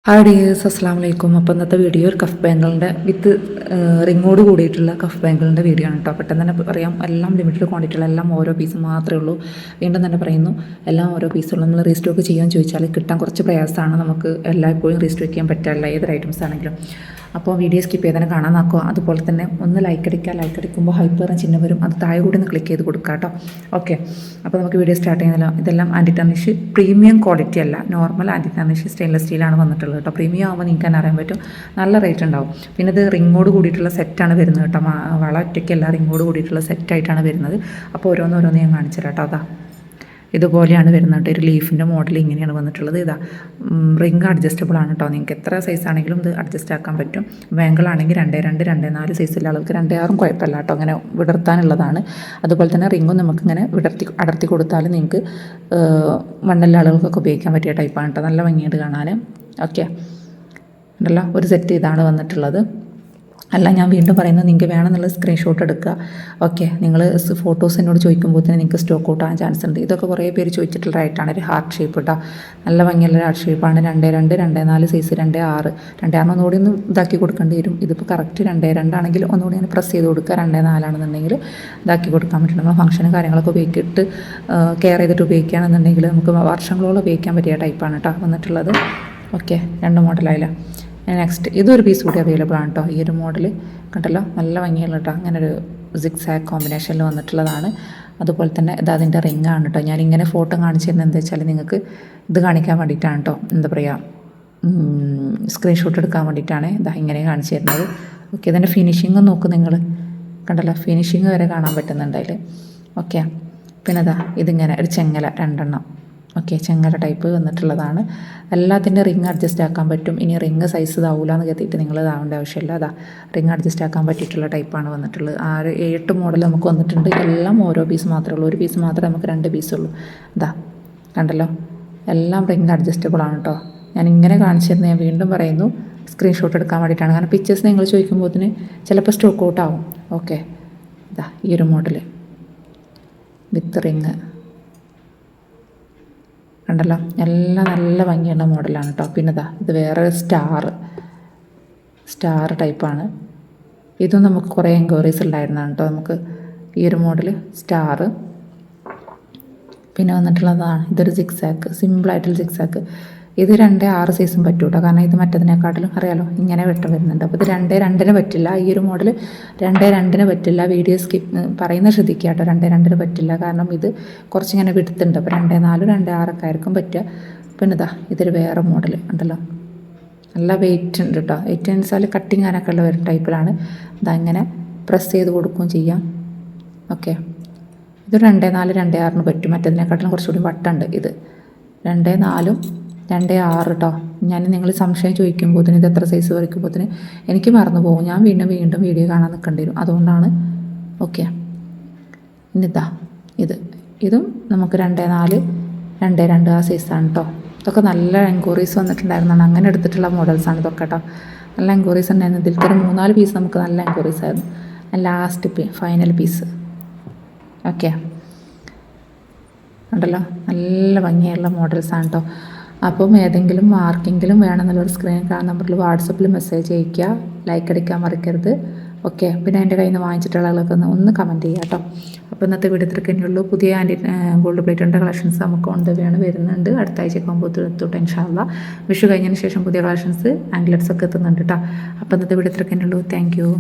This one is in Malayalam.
ഹായ് ഡിയേഴ്സ്, അസ്സാം വലൈക്കും. അപ്പോൾ ഇന്നത്തെ വീഡിയോ ഒരു കഫ് ബാങ്കിളിൻ്റെ വിത്ത് റിങ്ങോട് കൂടിയിട്ടുള്ള കഫ് ബാങ്കിളിൻ്റെ വീഡിയോ ആണ് കേട്ടോ. പെട്ടെന്ന് തന്നെ പറയാം, എല്ലാം ലിമിറ്റഡ് ക്വാണ്ടിറ്റിയുള്ള എല്ലാം ഓരോ പീസ് മാത്രമേ ഉള്ളൂ. വീണ്ടും തന്നെ പറയുന്നു, എല്ലാം ഓരോ പീസുള്ളൂ. നമ്മൾ റീസ്റ്റോക്ക് ചെയ്യാൻ ചോദിച്ചാൽ കിട്ടാൻ കുറച്ച് പ്രയാസമാണ്. നമുക്ക് എല്ലായ്പ്പോഴും റീസ്റ്റോക്ക് ചെയ്യാൻ പറ്റില്ല, ഏതൊരു ഐറ്റംസ് ആണെങ്കിലും. അപ്പോൾ വീഡിയോ സ്കിപ്പ് ചെയ്ത് തന്നെ കാണാൻ നോക്കുക. അതുപോലെ തന്നെ ഒന്ന് ലൈക്ക് അടിക്കുമ്പോൾ ഹൈപ്പർ ചിഹ്നം വരും, അത് താഴെ കൂടി ഒന്ന് ക്ലിക്ക് ചെയ്ത് കൊടുക്കുക കേട്ടോ. ഓക്കെ, അപ്പോൾ നമുക്ക് വീഡിയോ സ്റ്റാർട്ട് ചെയ്യുന്നല്ലോ. ഇതെല്ലാം ആൻറ്റി ടർണിഷ് പ്രീമിയം ക്വാളിറ്റി അല്ല, നോർമൽ ആൻറ്റി ടർണിഷ് സ്റ്റെയിൻലെസ് സ്റ്റീലാണ് വന്നിട്ടുള്ളത് കേട്ടോ. പ്രീമിയം ആകുമ്പോൾ നിങ്ങൾക്ക് തന്നെ അറിയാൻ പറ്റും, നല്ല റേറ്റ് ഉണ്ടാവും. പിന്നെ ഇത് റിങ്ങോട് കൂടിയിട്ടുള്ള സെറ്റാണ് വരുന്നത് കേട്ടോ. വള ഒറ്റയ്ക്കല്ല, റിങ്ങോട് കൂടിയിട്ടുള്ള സെറ്റായിട്ടാണ് വരുന്നത്. അപ്പോൾ ഓരോന്നോരോന്ന് ഞാൻ കാണിച്ചു തരാം കേട്ടോ. അതാ ഇതുപോലെയാണ് വരുന്നത്. ഒരു ലീഫിൻ്റെ മോഡൽ ഇങ്ങനെയാണ് വന്നിട്ടുള്ളത്. ഇതാ റിങ് അഡ്ജസ്റ്റബിൾ ആണ് കേട്ടോ. നിങ്ങൾക്ക് എത്ര സൈസ് ആണെങ്കിലും ഇത് അഡ്ജസ്റ്റ് ആക്കാൻ പറ്റും. ബാങ്കിളാണെങ്കിൽ 2.2, 2.4 സൈസുള്ള ആൾക്ക് 2.6 കുഴപ്പമില്ല കേട്ടോ, അങ്ങനെ വിടർത്താനുള്ളതാണ്. അതുപോലെ തന്നെ റിങ്ങും നമുക്കിങ്ങനെ അടർത്തി കൊടുത്താൽ നിങ്ങൾക്ക് മണ്ണുള്ള ആളുകൾക്കൊക്കെ ഉപയോഗിക്കാൻ പറ്റിയ ടൈപ്പാണ് കേട്ടോ. നല്ല ഭംഗിയായിട്ട് കാണാൻ. ഓക്കെ ഉണ്ടല്ലോ, ഒരു സെറ്റ് ഇതാണ് വന്നിട്ടുള്ളത്. അല്ല, ഞാൻ വീണ്ടും പറയുന്നത്, നിങ്ങൾക്ക് വേണമെന്നുള്ള സ്ക്രീൻഷോട്ട് എടുക്കുക. ഓക്കെ, നിങ്ങൾ ഫോട്ടോസ് എന്നോട് ചോദിക്കുമ്പോൾ തന്നെ നിങ്ങൾക്ക് സ്റ്റോക്ക് ഔട്ട് ആകാൻ ചാൻസ് ഉണ്ട്. ഇതൊക്കെ കുറേ പേര് ചോദിച്ചിട്ടുള്ള ആയിട്ടാണ്. ഒരു ഹാർട്ട് ഷേപ്പ് കേട്ടോ, നല്ല ഭംഗിയുള്ള ഹാർട്ട് ഷേപ്പാണ്. 2.2, 2.4 സൈസ്, 2.6. 2.6 ഒന്നുകൂടി ഒന്ന് ഇതാക്കി കൊടുക്കേണ്ടി വരും. ഇതിപ്പോൾ കറക്റ്റ് 2.2 ആണെങ്കിൽ ഒന്നുകൂടി ഞാൻ പ്രസ് ചെയ്ത് കൊടുക്കുക. 2.4 ആണെന്നുണ്ടെങ്കിൽ ഇതാക്കി കൊടുക്കാൻ പറ്റും. നമ്മൾ ഫംഗ്ഷനും കാര്യങ്ങളൊക്കെ ഉപയോഗിച്ചിട്ട് കെയർ ചെയ്തിട്ട് ഉപയോഗിക്കുകയാണെന്നുണ്ടെങ്കിൽ നമുക്ക് വർഷങ്ങളോളം ഉപയോഗിക്കാൻ പറ്റിയ ടൈപ്പാണ് കേട്ടോ വന്നിട്ടുള്ളത്. ഓക്കെ, 2 മോഡലായില്ല. നെക്സ്റ്റ് ഇതൊരു പീസ് കൂടി അവൈലബിൾ ആണ് കേട്ടോ. ഈ ഒരു മോഡൽ കണ്ടല്ലോ, നല്ല ഭംഗിയുള്ള കേട്ടോ. അങ്ങനെ ഒരു സിക്സാഗ് കോമ്പിനേഷനിൽ വന്നിട്ടുള്ളതാണ്. അതുപോലെ തന്നെ ഇത് അതിൻ്റെ റിങ് ആണ് കേട്ടോ. ഞാനിങ്ങനെ ഫോട്ടോ കാണിച്ചു തരുന്നത് എന്താ വെച്ചാൽ നിങ്ങൾക്ക് ഇത് കാണിക്കാൻ വേണ്ടിയിട്ടാണ് കേട്ടോ. എന്താ പറയുക, സ്ക്രീൻഷോട്ട് എടുക്കാൻ വേണ്ടിയിട്ടാണ് ഇതാ ഇങ്ങനെ കാണിച്ചു തരുന്നത്. ഓക്കെ, ഇതിൻ്റെ ഫിനിഷിങ് നോക്ക് നിങ്ങൾ, കണ്ടല്ലോ, ഫിനിഷിങ് വരെ കാണാൻ പറ്റുന്നുണ്ട് അതിൽ. ഓക്കെ, പിന്നെ ഇതാ ഇതിങ്ങനെ ഒരു ചെങ്ങല 2 ഓക്കെ, ചെങ്ങല ടൈപ്പ് വന്നിട്ടുള്ളതാണ്. എല്ലാത്തിൻ്റെ റിങ് അഡ്ജസ്റ്റ് ആക്കാൻ പറ്റും. ഇനി റിങ് സൈസ് ഇതാവില്ല എന്ന് കരുതിയിട്ട് നിങ്ങൾ ഇതാവേണ്ട ആവശ്യമില്ല. അതാ റിങ് അഡ്ജസ്റ്റ് ആക്കാൻ പറ്റിയിട്ടുള്ള ടൈപ്പാണ് വന്നിട്ടുള്ളത്. ആ ഒരു 7 മോഡൽ നമുക്ക് വന്നിട്ടുണ്ട്. എല്ലാം ഓരോ പീസ് മാത്രമേ ഉള്ളൂ. ഒരു പീസ് മാത്രമേ നമുക്ക് 2 പീസുള്ളൂ. ഇതാ കണ്ടല്ലോ, എല്ലാം റിങ് അഡ്ജസ്റ്റബിൾ ആണ് കേട്ടോ. ഞാൻ ഇങ്ങനെ കാണിച്ചു തരുന്നത്, ഞാൻ വീണ്ടും പറയുന്നു, സ്ക്രീൻഷോട്ട് എടുക്കാൻ വേണ്ടിയിട്ടാണ്. കാരണം പിക്ചേഴ്സ് നിങ്ങൾ ചോദിക്കുമ്പോഴത്തിന് ചിലപ്പോൾ സ്റ്റോക്ക് ഔട്ട് ആവും. ഓക്കെ, ഇതാ ഈ ഒരു മോഡൽ വിത്ത് റിങ് കണ്ടല്ലോ, എല്ലാം നല്ല ഭംഗിയുള്ള മോഡലാണ് കേട്ടോ. പിന്നെ ഇതാ ഇത് വേറെ സ്റ്റാർ ടൈപ്പാണ്. ഇതും നമുക്ക് കുറേ എൻക്വയറീസ് ഉണ്ടായിരുന്നതാണ് കേട്ടോ. നമുക്ക് ഈ ഒരു മോഡൽ സ്റ്റാർ. പിന്നെ വന്നിട്ടുള്ളതാണ് ഇതൊരു സിക്സാക്ക്, സിമ്പിളായിട്ടുള്ള സിക്സാക്ക്. ഇത് 2.6 സൈസും പറ്റും കേട്ടോ. കാരണം ഇത് മറ്റതിനെക്കാട്ടിലും അറിയാലോ ഇങ്ങനെ വെട്ടം വരുന്നുണ്ട്. അപ്പോൾ ഇത് 2.2 പറ്റില്ല. ഈ ഒരു മോഡൽ 2.2 പറ്റില്ല. വീഡിയോ സ്കിപ്പ് പറയുന്നത് ശ്രദ്ധിക്കുക കേട്ടോ. 2.2 പറ്റില്ല, കാരണം ഇത് കുറച്ചിങ്ങനെ വിടുത്തുണ്ട്. അപ്പോൾ 2.4, 2.6 ഒക്കെ ആയിരിക്കും പറ്റുക. പിന്നെ ഇതാ ഇതൊരു വേറെ മോഡൽ ഉണ്ടല്ലോ, നല്ല വെയിറ്റ് ഉണ്ട് കേട്ടോ. വെയിറ്റ് അനുസരിച്ച് കട്ടിങ് ആനൊക്കെ ഉള്ള ഒരു ടൈപ്പിലാണ്. ഇതാ ഇങ്ങനെ പ്രസ് ചെയ്ത് കൊടുക്കുകയും ചെയ്യാം. ഓക്കെ, ഇത് 2.4, 2.6 പറ്റും. മറ്റതിനെക്കാട്ടിലും കുറച്ചുകൂടി വട്ടുണ്ട്. ഇത് 2.4, 2.6 കേട്ടോ. ഞാൻ നിങ്ങൾ സംശയം ചോദിക്കുമ്പോഴത്തേന് ഇത് എത്ര സൈസ് വരയ്ക്കുമ്പോഴത്തേന് എനിക്ക് മറന്നു പോകും. ഞാൻ വീണ്ടും വീഡിയോ കാണാൻ നിൽക്കേണ്ടി വരും. അതുകൊണ്ടാണ്. ഓക്കെ, ഇനിതാ ഇതും നമുക്ക് 2.4, 2.2 ആ സൈസാണ് കേട്ടോ. ഇതൊക്കെ നല്ല എൻക്വയറീസ് വന്നിട്ടുണ്ടായിരുന്നാണ്. അങ്ങനെ എടുത്തിട്ടുള്ള മോഡൽസാണ് ഇതൊക്കെ കേട്ടോ. നല്ല എൻക്വയറീസ് ഉണ്ടായിരുന്നു. ഇതിലത്തെ ഒരു 3-4 പീസ് നമുക്ക് നല്ല എൻക്വയറീസ് ആയിരുന്നു. Last final piece. ഓക്കെ ഉണ്ടല്ലോ, നല്ല ഭംഗിയുള്ള മോഡൽസാണ് കേട്ടോ. അപ്പം ഏതെങ്കിലും ആർക്കെങ്കിലും വേണമെന്നുള്ളൊരു സ്ക്രീൻ കാണുന്ന നമ്പറിൽ വാട്സപ്പിൽ മെസ്സേജ് അയയ്ക്കുക. ലൈക്ക് അടിക്കാൻ മറക്കരുത്. ഓക്കെ, പിന്നെ എൻ്റെ കയ്യിൽ നിന്ന് വാങ്ങിച്ചിട്ടുള്ള ആളുകൾക്ക് ഒന്ന് കമൻറ്റ് ചെയ്യുക കേട്ടോ. അപ്പോൾ ഇന്നത്തെ വീഡിയോ ഇത്രയൊക്കെയുള്ളൂ. പുതിയ ഗോൾഡ് പ്ലേറ്റിൻ്റെ കളക്ഷൻസ് നമുക്ക് ഓൺ ദ വേ ആണ് വരുന്നുണ്ട്. അടുത്ത ആഴ്ചയൊക്കെ ആകുമ്പോൾ ഇൻഷാ അല്ലാഹ്. വിഷു കഴിഞ്ഞതിന് ശേഷം പുതിയ കളക്ഷൻസ് ആംഗ്ലറ്റ്സ് ഒക്കെ എത്തുന്നുണ്ട് കേട്ടോ. അപ്പോൾ ഇന്നത്തെ വീഡിയോ ഇത്രയൊക്കെയുള്ളൂ. Thank you.